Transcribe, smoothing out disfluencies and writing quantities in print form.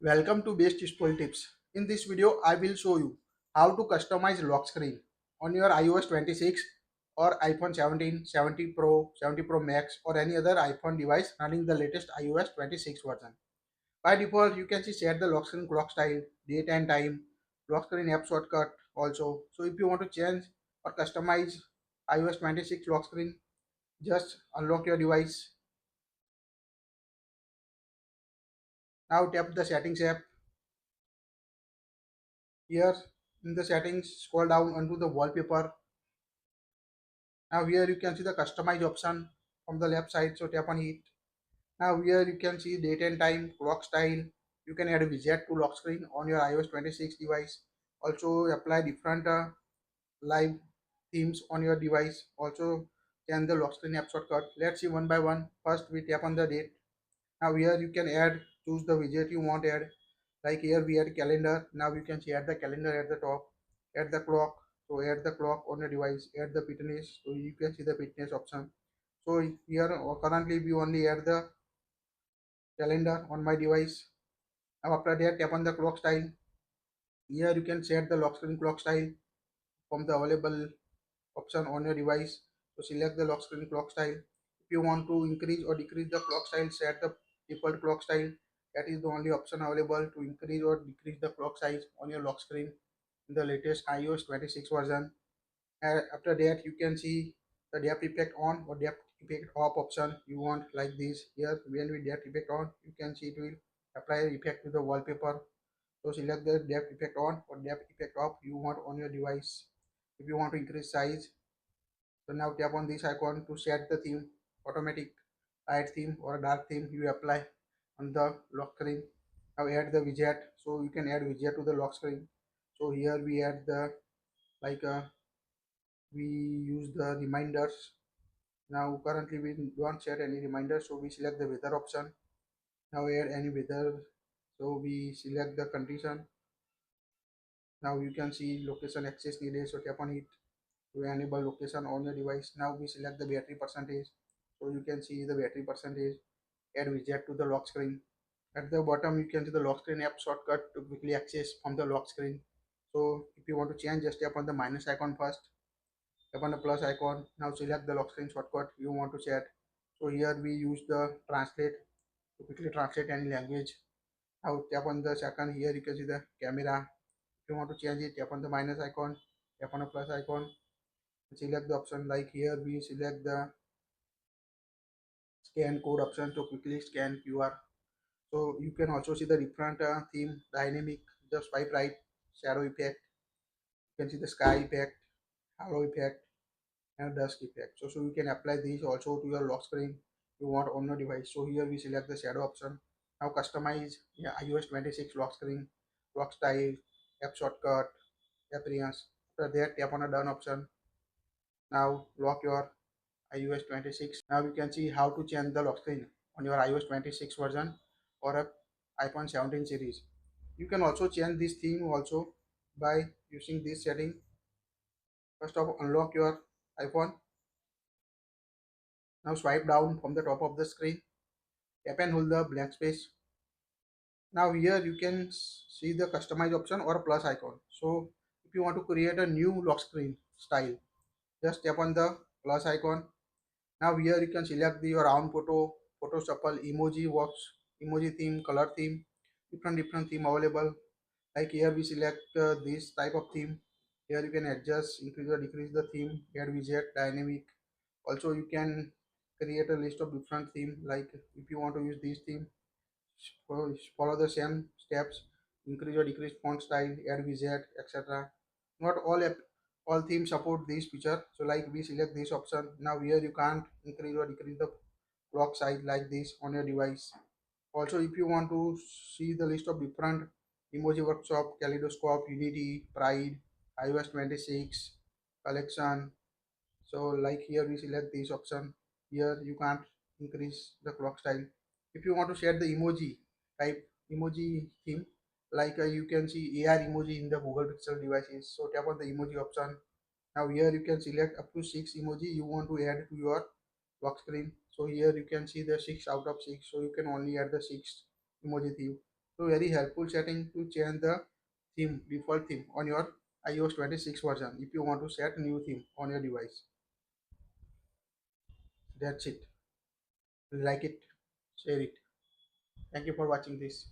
Welcome to Best Useful Tips. In this video, I will show you how to customize lock screen on your iOS 26 or iPhone 17, 70 Pro, 70 Pro Max or any other iPhone device running the latest iOS 26 version. By default, you can see set the lock screen clock style, date and time, lock screen app shortcut also. So if you want to change or customize iOS 26 lock screen, just unlock your device. Now tap the settings app. Here in the settings, scroll down onto the wallpaper. Now here you can see the customize option from the left side, so tap on it. Now here you can see date and time, clock style. You can add a widget to lock screen on your iOS 26 device. Also apply different live themes on your device. Also change the lock screen app shortcut. Let's see one by one. First we tap on the date. Now here you can choose the widget you want to add. Like here we add calendar. Now you can see add the calendar at the top, add the clock. So add the clock on your device, add the fitness. So you can see the fitness option. So here currently we only add the calendar on my device. Now after that tap on the clock style. Here you can set the lock screen clock style from the available option on your device. So select the lock screen clock style. If you want to increase or decrease the clock style, set the default clock style. That is the only option available to increase or decrease the clock size on your lock screen in the latest iOS 26 version. And after that you can see the depth effect on or depth effect off option you want, like this. Here when we depth effect on, you can see it will apply effect to the wallpaper. So select the depth effect on or depth effect off you want on your device. If you want to increase size, so now tap on this icon to set the theme, automatic light theme or dark theme you apply on the lock screen. Now add the widget, so you can add widget to the lock screen. So here we add the like we use the reminders. Now currently we don't set any reminders, so we select the weather option. Now add any weather, so we select the condition. Now you can see location access needed, so tap on it to enable location on your device. Now we select the battery percentage, so you can see the battery percentage. Add widget to the lock screen. At the bottom you can see the lock screen app shortcut to quickly access from the lock screen. So if you want to change, just tap on the minus icon first, tap on the plus icon. Now select the lock screen shortcut you want to set. So here we use the translate to quickly translate any language. Now tap on the second, here you can see the camera. If you want to change it, tap on the minus icon, tap on the plus icon, select the option. Like here we select the scan code option to quickly scan QR. So you can also see the different theme, dynamic, just swipe right, shadow effect. You can see the sky effect, halo effect, and dusk effect. So you can apply these also to your lock screen you want on your device. So here we select the shadow option. Now customize, yeah, iOS 26 lock screen, lock style, app shortcut, appearance. After that, tap on the done option. Now lock your iOS 26. Now you can see how to change the lock screen on your iOS 26 version or a iPhone 17 series. You can also change this theme also by using this setting. First of all, unlock your iPhone. Now swipe down from the top of the screen. Tap and hold the blank space. Now here you can see the customize option or plus icon. So if you want to create a new lock screen style, just tap on the plus icon. Now here you can select your own photo shuffle, emoji works, emoji theme, color theme, different theme available. Like here we select this type of theme. Here you can adjust, increase or decrease the theme, add widget, dynamic. Also you can create a list of different theme. Like if you want to use this theme, follow the same steps, increase or decrease font style, add widget, etc. Not all themes support this feature, so like we select this option. Now here you can't increase or decrease the block size like this on your device. Also if you want to see the list of different emoji workshop, kaleidoscope, unity, pride, iOS 26 collection. So like here we select this option. Here you can't increase the clock style. If you want to share the emoji type, emoji theme, like you can see AR emoji in the Google Pixel devices, so tap on the emoji option. Now here you can select up to 6 emoji you want to add to your lock screen. So here you can see the 6 out of 6, so you can only add the 6 emoji theme. So very helpful setting to change the theme, default theme on your iOS 26 version if you want to set new theme on your device. That's it. Like it, share it. Thank you for watching this.